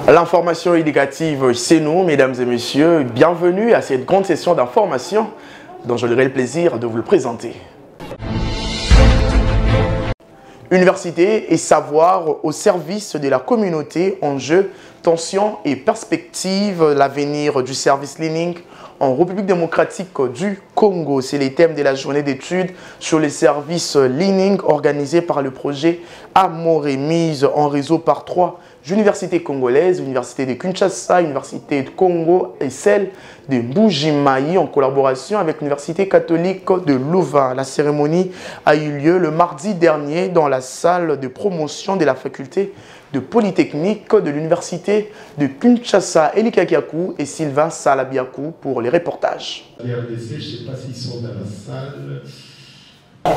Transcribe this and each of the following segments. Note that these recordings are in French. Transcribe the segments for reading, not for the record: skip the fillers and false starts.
L'information éducative, c'est nous, mesdames et messieurs. Bienvenue à cette grande session d'information dont j'aurai le plaisir de vous le présenter. Université et savoir au service de la communauté, enjeux, tensions et perspectives, l'avenir du service learning en République démocratique du Congo. C'est les thèmes de la journée d'études sur les services learning organisés par le projet Amour et mise en réseau par 3 universités congolaises, l'université de Kinshasa, l'université de Congo et celle de Mbuji-Mayi en collaboration avec l'université catholique de Louvain. La cérémonie a eu lieu le mardi dernier dans la salle de promotion de la faculté de Polytechnique de l'université de Kinshasa. Eli Kakiakou et Sylvain Salabiakou pour les reportages. Je ne sais pas s'ils sont dans la salle.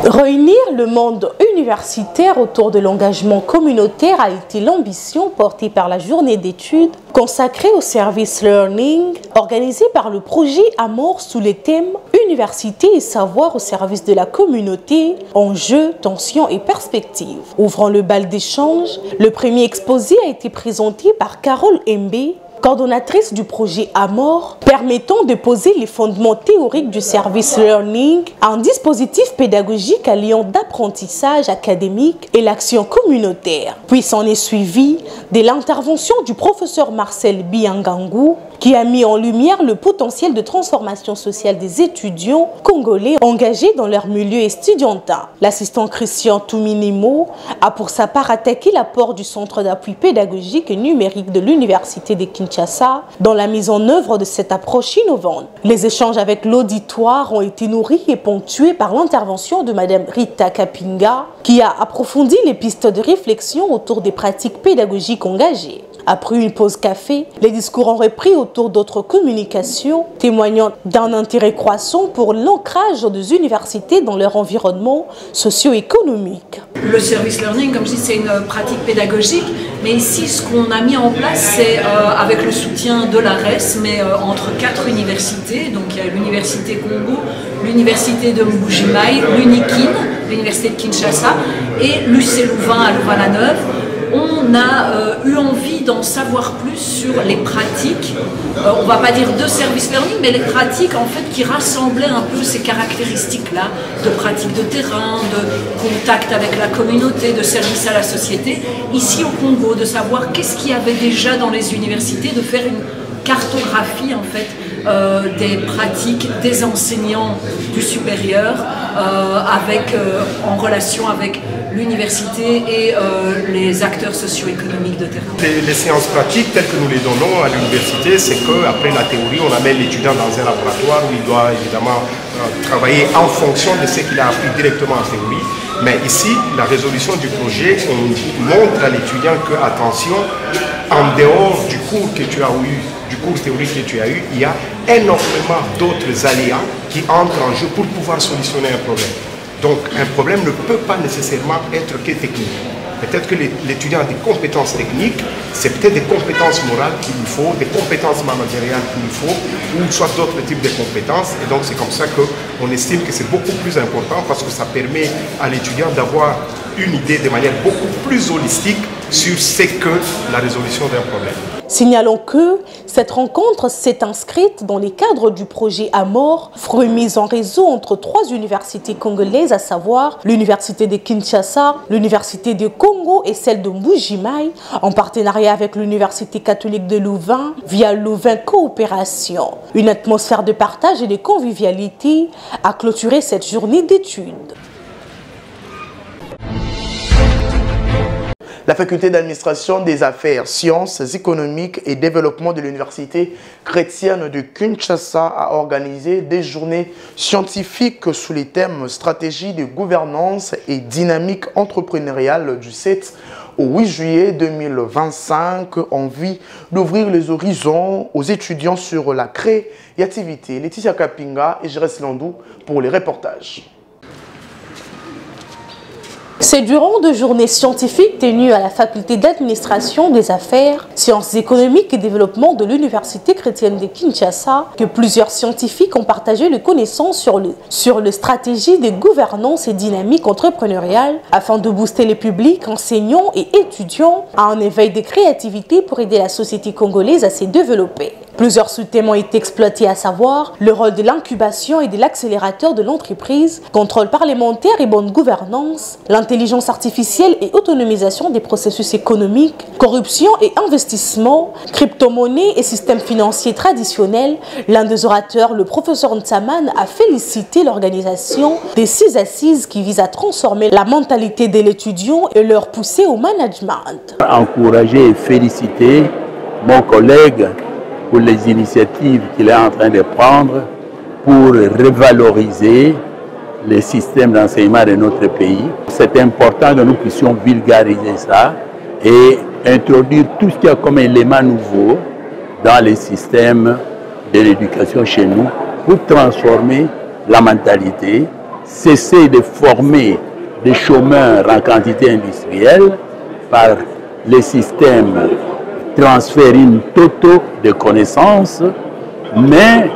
Réunir le monde universitaire autour de l'engagement communautaire a été l'ambition portée par la journée d'études consacrée au service learning organisée par le projet Amour sous les thèmes Université et savoir au service de la communauté, enjeux, tensions et perspectives. Ouvrant le bal d'échange, le premier exposé a été présenté par Carole Mbe, coordonnatrice du projet Amour, permettant de poser les fondements théoriques du service learning, un dispositif pédagogique alliant d'apprentissage académique et l'action communautaire. Puis s'en est suivi de l'intervention du professeur Marcel Biangangou, qui a mis en lumière le potentiel de transformation sociale des étudiants congolais engagés dans leur milieu estudiantin. L'assistant Christian Touminimo a pour sa part attaqué l'apport du Centre d'appui pédagogique et numérique de l'Université de Kinshasa dans la mise en œuvre de cette approche innovante. Les échanges avec l'auditoire ont été nourris et ponctués par l'intervention de Mme Rita Kapinga, qui a approfondi les pistes de réflexion autour des pratiques pédagogiques engagées. Après une pause café, les discours ont repris autour d'autres communications, témoignant d'un intérêt croissant pour l'ancrage des universités dans leur environnement socio-économique. Le service learning, comme je dis, c'est une pratique pédagogique, mais ici, ce qu'on a mis en place, c'est avec le soutien de l'ARES, mais entre 4 universités. Donc il y a l'Université Congo, l'Université de Mbuji-Mayi, l'UNIKIN, l'Université de Kinshasa, et l'UC Louvain à Louvain-la-Neuve. On a eu envie d'en savoir plus sur les pratiques, on ne va pas dire de service learning, mais les pratiques en fait qui rassemblaient un peu ces caractéristiques-là, de pratiques de terrain, de contact avec la communauté, de service à la société, ici au Congo, de savoir qu'est-ce qu'il y avait déjà dans les universités, de faire une cartographie en fait des pratiques des enseignants du supérieur en relation avec l'université et les acteurs socio-économiques de terrain. Les séances pratiques telles que nous les donnons à l'université, c'est qu'après la théorie, on amène l'étudiant dans un laboratoire où il doit évidemment travailler en fonction de ce qu'il a appris directement en théorie. Mais ici, la résolution du projet, on montre à l'étudiant que, attention, en dehors du cours que tu as eu, du cours théorique que tu as eu, il y a énormément d'autres aléas qui entrent en jeu pour pouvoir solutionner un problème. Donc un problème ne peut pas nécessairement être que technique. Peut-être que l'étudiant a des compétences techniques, c'est peut-être des compétences morales qu'il lui faut, des compétences managériales qu'il lui faut, ou soit d'autres types de compétences. Et donc c'est comme ça qu'on estime que c'est beaucoup plus important parce que ça permet à l'étudiant d'avoir une idée de manière beaucoup plus holistique sur ce que la résolution d'un problème. Signalons que cette rencontre s'est inscrite dans les cadres du projet Amour, fruit mis en réseau entre 3 universités congolaises, à savoir l'Université de Kinshasa, l'Université de Congo et celle de Mbuji-Mayi, en partenariat avec l'Université catholique de Louvain via Louvain Coopération. Une atmosphère de partage et de convivialité a clôturé cette journée d'études. La faculté d'administration des affaires, sciences économiques et développement de l'université chrétienne de Kinshasa a organisé des journées scientifiques sous les thèmes stratégie de gouvernance et dynamique entrepreneuriale du 7 au 8 juillet 2025 en vue d'ouvrir les horizons aux étudiants sur la créativité. Laetitia Kapinga et Jérès Landou pour les reportages. C'est durant 2 journées scientifiques tenues à la faculté d'administration des affaires, sciences économiques et développement de l'Université chrétienne de Kinshasa que plusieurs scientifiques ont partagé les connaissances sur les stratégies de gouvernance et dynamique entrepreneuriale afin de booster les publics, enseignants et étudiants à un éveil de créativité pour aider la société congolaise à se développer. Plusieurs sous-thèmes ont été exploités, à savoir le rôle de l'incubation et de l'accélérateur de l'entreprise, contrôle parlementaire et bonne gouvernance, l'intelligence artificielle et autonomisation des processus économiques, corruption et investissement, crypto-monnaie et système financier traditionnel. L'un des orateurs, le professeur Ntsaman, a félicité l'organisation des 6 assises qui visent à transformer la mentalité de l'étudiant et leur pousser au management. Encourager et féliciter mon collègue pour les initiatives qu'il est en train de prendre pour revaloriser les systèmes d'enseignement de notre pays. C'est important que nous puissions vulgariser ça et introduire tout ce qu'il y a comme élément nouveau dans les systèmes de l'éducation chez nous pour transformer la mentalité, cesser de former des chômeurs en quantité industrielle par les systèmes transférer totaux de connaissances, mais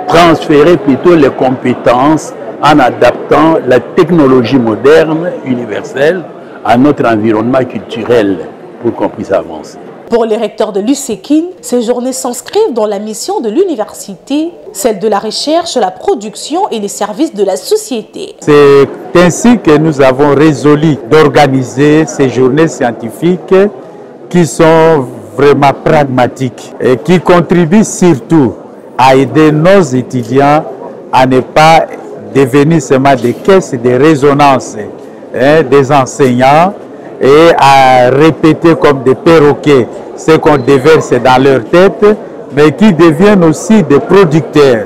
transférer plutôt les compétences en adaptant la technologie moderne, universelle, à notre environnement culturel pour qu'on puisse avancer. Pour les recteurs de l'USEKIN, ces journées s'inscrivent dans la mission de l'université, celle de la recherche, la production et les services de la société. C'est ainsi que nous avons résolu d'organiser ces journées scientifiques qui sont vraiment pragmatiques et qui contribuent surtout à aider nos étudiants à ne pas devenir seulement des caisses de résonance des enseignants et à répéter comme des perroquets ce qu'on déverse dans leur tête, mais qui deviennent aussi des producteurs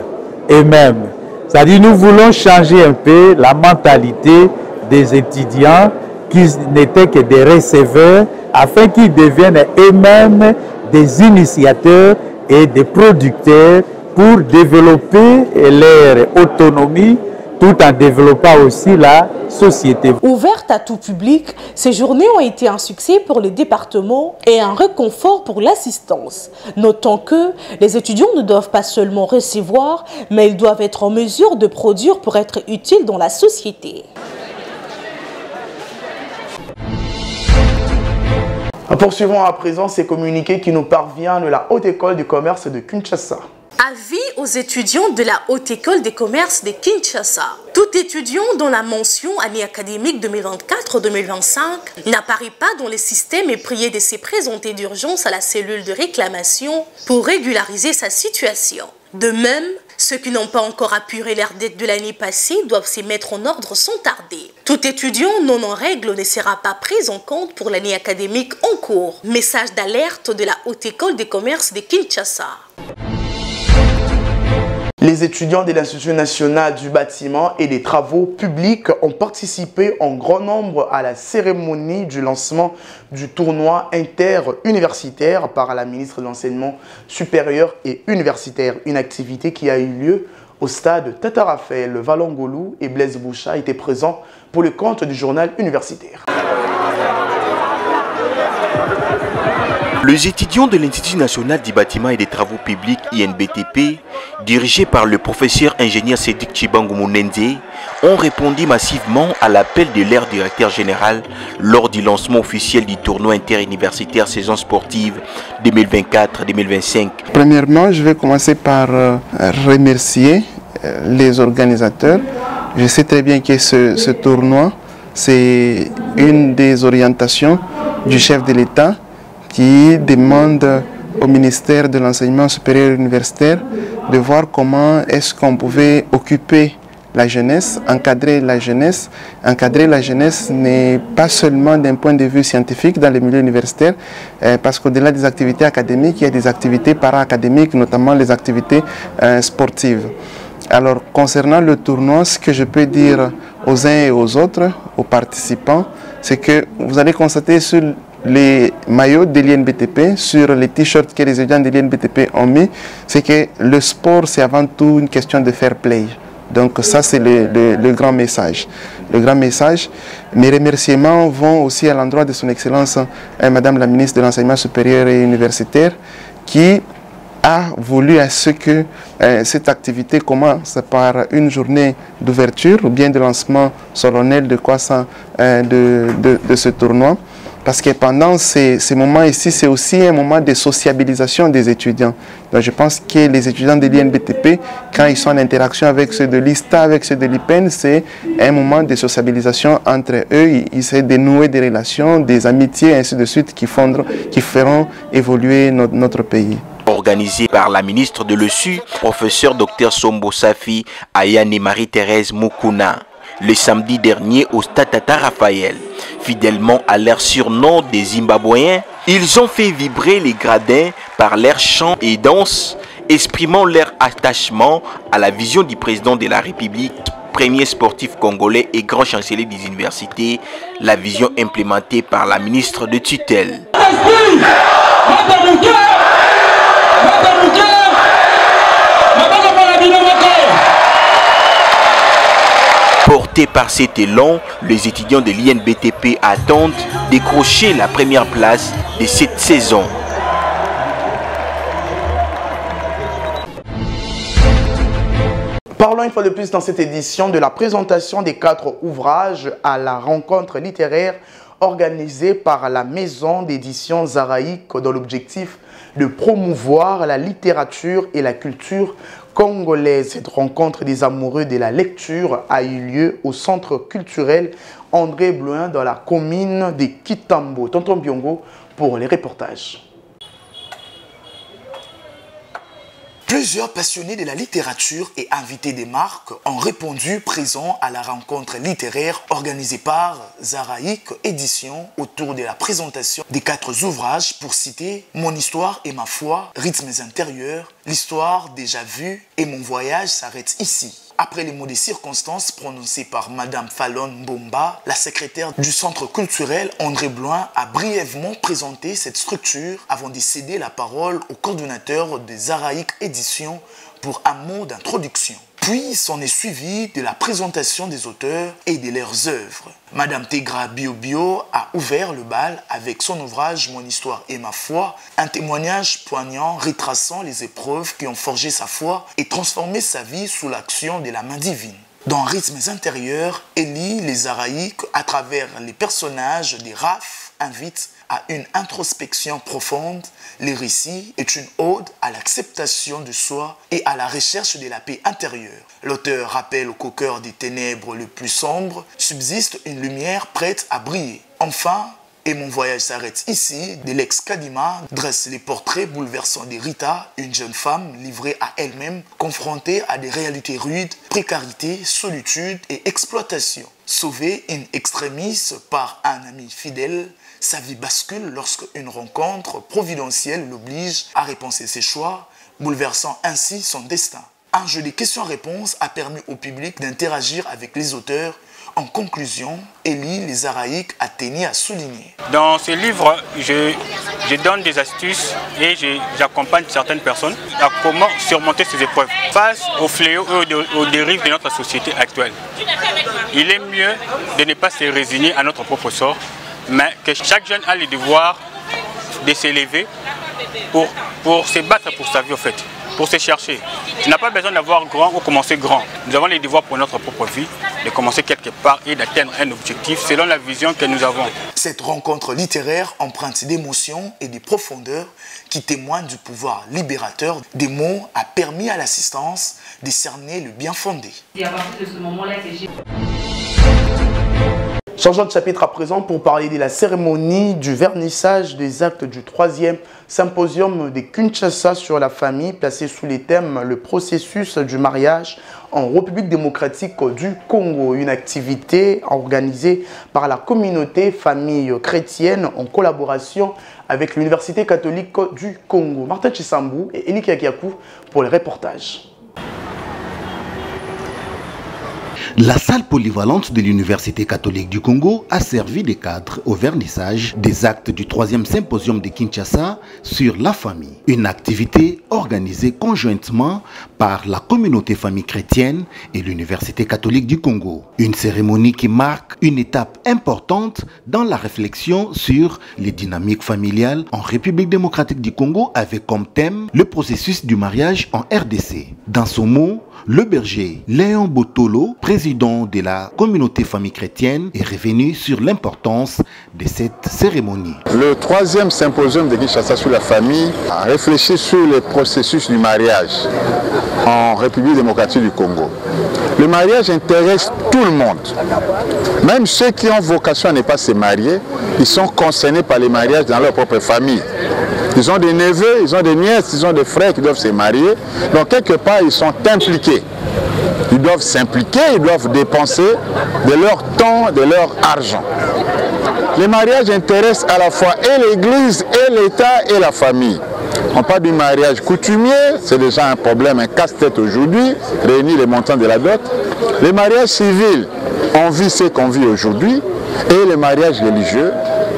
eux-mêmes. C'est-à-dire nous voulons changer un peu la mentalité des étudiants qui n'étaient que des receveurs, afin qu'ils deviennent eux-mêmes des initiateurs et des producteurs pour développer leur autonomie tout en développant aussi la société. Ouvertes à tout public, ces journées ont été un succès pour les départements et un réconfort pour l'assistance. Notons que les étudiants ne doivent pas seulement recevoir, mais ils doivent être en mesure de produire pour être utiles dans la société. Poursuivons à présent ces communiqués qui nous parviennent de la Haute École du Commerce de Kinshasa. Avis aux étudiants de la Haute École des Commerces de Kinshasa. Tout étudiant dont la mention année académique 2024-2025 n'apparaît pas dans les systèmes est prié de se présenter d'urgence à la cellule de réclamation pour régulariser sa situation. De même, ceux qui n'ont pas encore apuré leurs dettes de l'année passée doivent se mettre en ordre sans tarder. Tout étudiant non en règle ne sera pas pris en compte pour l'année académique en cours. Message d'alerte de la Haute École des Commerces de Kinshasa. Les étudiants de l'Institut national du bâtiment et des travaux publics ont participé en grand nombre à la cérémonie du lancement du tournoi interuniversitaire par la ministre de l'Enseignement supérieur et universitaire. Une activité qui a eu lieu au stade Tata Raphaël. Valongolou et Blaise Boucha étaient présents pour le compte du journal universitaire. Les étudiants de l'Institut national du bâtiment et des travaux publics INBTP, dirigés par le professeur ingénieur Cédric Chibangu Mounenze, ont répondu massivement à l'appel de leur directeur général lors du lancement officiel du tournoi interuniversitaire saison sportive 2024-2025. Premièrement, je vais commencer par remercier les organisateurs. Je sais très bien que ce tournoi, c'est une des orientations du chef de l'État qui demande au ministère de l'Enseignement supérieur universitaire de voir comment est-ce qu'on pouvait occuper la jeunesse, encadrer la jeunesse. Encadrer la jeunesse n'est pas seulement d'un point de vue scientifique dans les milieux universitaires, parce qu'au-delà des activités académiques, il y a des activités para-académiques, notamment les activités sportives. Alors, concernant le tournoi, ce que je peux dire aux uns et aux autres, aux participants, c'est que vous allez constater sur les maillots de l'INBTP, sur les t-shirts que les étudiants de l'INBTP ont mis, c'est que le sport, c'est avant tout une question de fair play. Donc ça, c'est le grand message. grand message. Mes remerciements vont aussi à l'endroit de son Excellence, Madame la ministre de l'Enseignement supérieur et universitaire, qui a voulu à ce que cette activité commence par une journée d'ouverture ou bien de lancement solennel de ce tournoi. Parce que pendant ces moments ici, c'est aussi un moment de sociabilisation des étudiants. Donc je pense que les étudiants de l'INBTP, quand ils sont en interaction avec ceux de l'ISTA, avec ceux de l'IPEN, c'est un moment de sociabilisation entre eux. Ils essaient de nouer des relations, des amitiés, ainsi de suite, qui feront évoluer notre pays. Organisé par la ministre de l'ESU, professeur Dr Sombo Safi, Ayane et Marie-Thérèse Mukuna, le samedi dernier au Stade Tata Raphaël. Fidèlement à leur surnom des Zimbabwéens, ils ont fait vibrer les gradins par leurs chants et danses, exprimant leur attachement à la vision du président de la République, premier sportif congolais et grand chancelier des universités, la vision implémentée par la ministre de tutelle. Portés par cet élan, les étudiants de l'INBTP attendent décrocher la première place de cette saison. Parlons une fois de plus dans cette édition de la présentation des 4 ouvrages à la rencontre littéraire organisée par la maison d'édition Zaraïque dans l'objectif de promouvoir la littérature et la culture congolaise. Cette rencontre des amoureux de la lecture a eu lieu au centre culturel André Blouin dans la commune de Kitambo. Tonton Biongo pour les reportages. Plusieurs passionnés de la littérature et invités des marques ont répondu présents à la rencontre littéraire organisée par Zaraïque Édition autour de la présentation des 4 ouvrages pour citer Mon histoire et ma foi, Rythmes intérieurs, L'histoire déjà vue et Mon voyage s'arrête ici. Après les mots des circonstances prononcés par Madame Fallon Mbomba, la secrétaire du centre culturel André Blouin a brièvement présenté cette structure avant de céder la parole au coordonnateur de Zaraïque Édition pour un mot d'introduction. Puis s'en est suivi de la présentation des auteurs et de leurs œuvres. Madame Tegra Biobio a ouvert le bal avec son ouvrage Mon histoire et ma foi, un témoignage poignant retraçant les épreuves qui ont forgé sa foi et transformé sa vie sous l'action de la main divine. Dans Rythmes intérieurs, Élie les Zaraïques, à travers les personnages des Raph, invite à une introspection profonde. Le récit est une ode à l'acceptation de soi et à la recherche de la paix intérieure. L'auteur rappelle qu'au cœur des ténèbres les plus sombres subsiste une lumière prête à briller. Enfin, Et mon voyage s'arrête ici, de l'ex-Kadima dresse les portraits bouleversants de Rita, une jeune femme livrée à elle-même, confrontée à des réalités rudes, précarité, solitude et exploitation. Sauvée in extremis par un ami fidèle, sa vie bascule lorsque une rencontre providentielle l'oblige à repenser ses choix, bouleversant ainsi son destin. Un jeu de questions-réponses a permis au public d'interagir avec les auteurs. En conclusion, Élie les Zaraïques a tenu à souligner. Dans ce livre, je donne des astuces et j'accompagne certaines personnes à comment surmonter ces épreuves face aux fléaux et aux dérives de notre société actuelle. Il est mieux de ne pas se résigner à notre propre sort, mais que chaque jeune a le devoir de s'élever pour se battre pour sa vie, en fait, pour se chercher. Tu n'as pas besoin d'avoir grand ou commencer grand. Nous avons les devoirs pour notre propre vie, de commencer quelque part et d'atteindre un objectif selon la vision que nous avons. Cette rencontre littéraire empreinte d'émotions et de profondeur qui témoigne du pouvoir libérateur des mots a permis à l'assistance de cerner le bien fondé. Et à partir de ce moment-là que j'ai... Changeons de chapitre à présent pour parler de la cérémonie du vernissage des actes du 3e symposium de Kinshasa sur la famille, placé sous les thèmes le processus du mariage en République démocratique du Congo. Une activité organisée par la communauté famille chrétienne en collaboration avec l'Université catholique du Congo. Martin Chisambou et Eli Kakiakou pour les reportages. La salle polyvalente de l'Université catholique du Congo a servi de cadre au vernissage des actes du 3e symposium de Kinshasa sur la famille. Une activité organisée conjointement par la communauté famille chrétienne et l'Université catholique du Congo. Une cérémonie qui marque une étape importante dans la réflexion sur les dynamiques familiales en République démocratique du Congo avec comme thème le processus du mariage en RDC. Dans son mot, le berger Léon Botolo, président de la communauté famille chrétienne, est revenu sur l'importance de cette cérémonie. Le 3e symposium de Kinshasa sur la famille a réfléchi sur le processus du mariage en République démocratique du Congo. Le mariage intéresse tout le monde. Même ceux qui ont vocation à ne pas se marier, ils sont concernés par les mariages dans leur propre famille. Ils ont des neveux, ils ont des nièces, ils ont des frères qui doivent se marier. Donc quelque part, ils sont impliqués. Ils doivent s'impliquer, ils doivent dépenser de leur temps, de leur argent. Les mariages intéressent à la fois et l'Église, et l'État, et la famille. On parle du mariage coutumier, c'est déjà un problème, un casse-tête aujourd'hui, réunir les montants de la dot. Les mariages civils, on vit ce qu'on vit aujourd'hui, et les mariages religieux,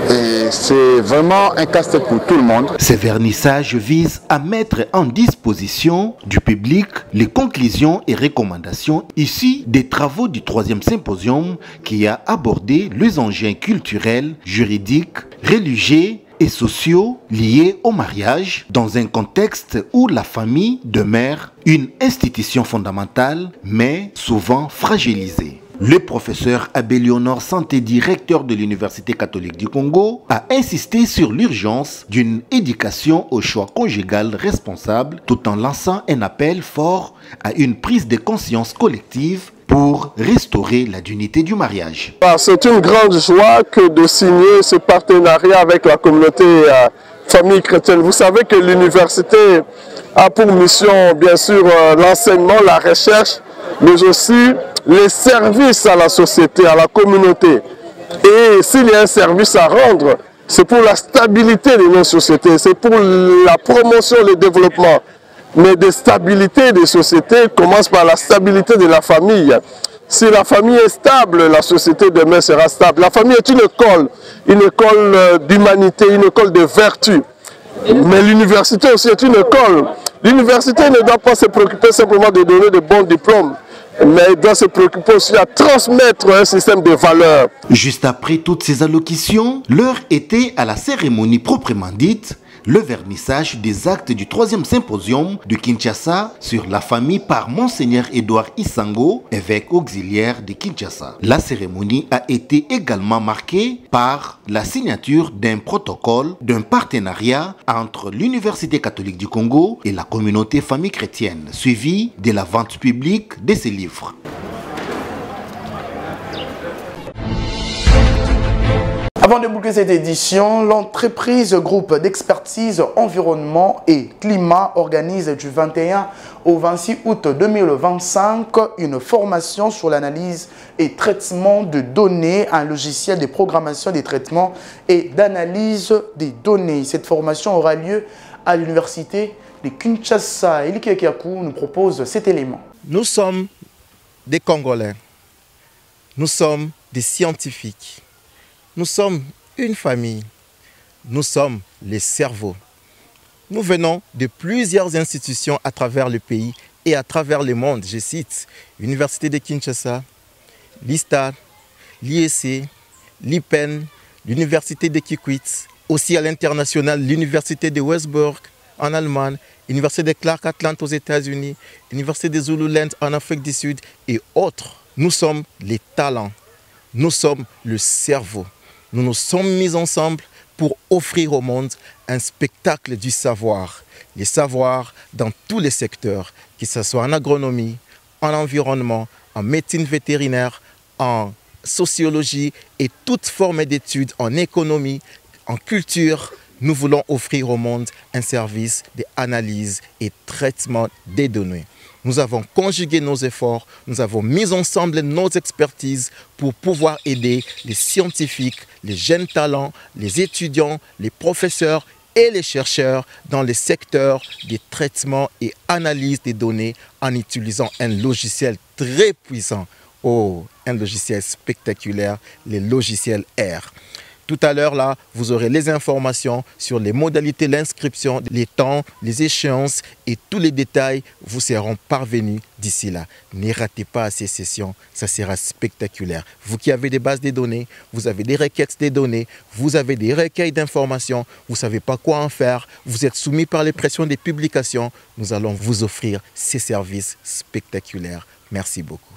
et c'est vraiment un casse-tête pour tout le monde. Ce vernissage vise à mettre en disposition du public les conclusions et recommandations issues des travaux du 3e symposium qui a abordé les enjeux culturels, juridiques, religieux et sociaux liés au mariage dans un contexte où la famille demeure une institution fondamentale mais souvent fragilisée. Le professeur Abéléonore Santé, directeur de l'Université catholique du Congo, a insisté sur l'urgence d'une éducation au choix conjugal responsable tout en lançant un appel fort à une prise de conscience collective pour restaurer la dignité du mariage. C'est une grande joie que de signer ce partenariat avec la communauté famille chrétienne. Vous savez que l'université a pour mission, bien sûr, l'enseignement, la recherche, mais aussi les services à la société, à la communauté. Et s'il y a un service à rendre, c'est pour la stabilité de nos sociétés, c'est pour la promotion, le développement. Mais de stabilité des sociétés commence par la stabilité de la famille. Si la famille est stable, la société demain sera stable. La famille est une école d'humanité, une école de vertu. Mais l'université aussi est une école. L'université ne doit pas se préoccuper simplement de donner de bons diplômes, mais elle doit se préoccuper aussi à transmettre un système de valeurs. Juste après toutes ces allocutions, l'heure était à la cérémonie proprement dite, le vernissage des actes du 3e symposium de Kinshasa sur la famille par Monseigneur Edouard Isango, évêque auxiliaire de Kinshasa. La cérémonie a été également marquée par la signature d'un protocole d'un partenariat entre l'Université catholique du Congo et la communauté famille chrétienne, suivi de la vente publique de ses livres. Avant de boucler cette édition, l'entreprise groupe d'expertise environnement et climat organise du 21 au 26 août 2025 une formation sur l'analyse et traitement de données, un logiciel de programmation des traitements et d'analyse des données. Cette formation aura lieu à l'université de Kinshasa. Eli Kekiakou nous propose cet élément. Nous sommes des Congolais, nous sommes des scientifiques. Nous sommes une famille, nous sommes les cerveaux. Nous venons de plusieurs institutions à travers le pays et à travers le monde. Je cite l'Université de Kinshasa, l'ISTAD, l'IEC, l'IPEN, l'Université de Kikwit, aussi à l'international l'Université de Westburg en Allemagne, l'Université de Clark Atlanta aux États-Unis, l'Université de Zululand en Afrique du Sud et autres. Nous sommes les talents, nous sommes le cerveau. Nous nous sommes mis ensemble pour offrir au monde un spectacle du savoir. Les savoirs dans tous les secteurs, que ce soit en agronomie, en environnement, en médecine vétérinaire, en sociologie et toute forme d'études en économie, en culture. Nous voulons offrir au monde un service d'analyse et traitement des données. Nous avons conjugué nos efforts, nous avons mis ensemble nos expertises pour pouvoir aider les scientifiques, les jeunes talents, les étudiants, les professeurs et les chercheurs dans les secteurs des traitements et analyses des données en utilisant un logiciel très puissant Oh, un logiciel spectaculaire, les logiciels R. Tout à l'heure, là, vous aurez les informations sur les modalités de l'inscription, les temps, les échéances et tous les détails vous seront parvenus d'ici là. Ne ratez pas ces sessions, ça sera spectaculaire. Vous qui avez des bases de données, vous avez des requêtes de données, vous avez des recueils d'informations, vous ne savez pas quoi en faire, vous êtes soumis par les pressions des publications, nous allons vous offrir ces services spectaculaires. Merci beaucoup.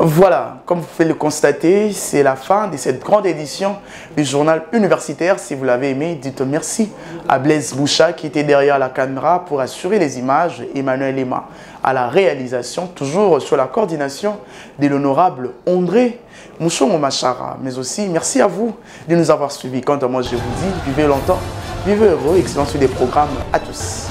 Voilà, comme vous pouvez le constater, c'est la fin de cette grande édition du journal universitaire. Si vous l'avez aimé, dites merci à Blaise Boucha qui était derrière la caméra pour assurer les images, Emmanuel Lema à la réalisation, toujours sur la coordination de l'honorable André Mouchongo Machara. Mais aussi, merci à vous de nous avoir suivis. Quant à moi, je vous dis, vivez longtemps, vivez heureux, excellence sur des programmes à tous.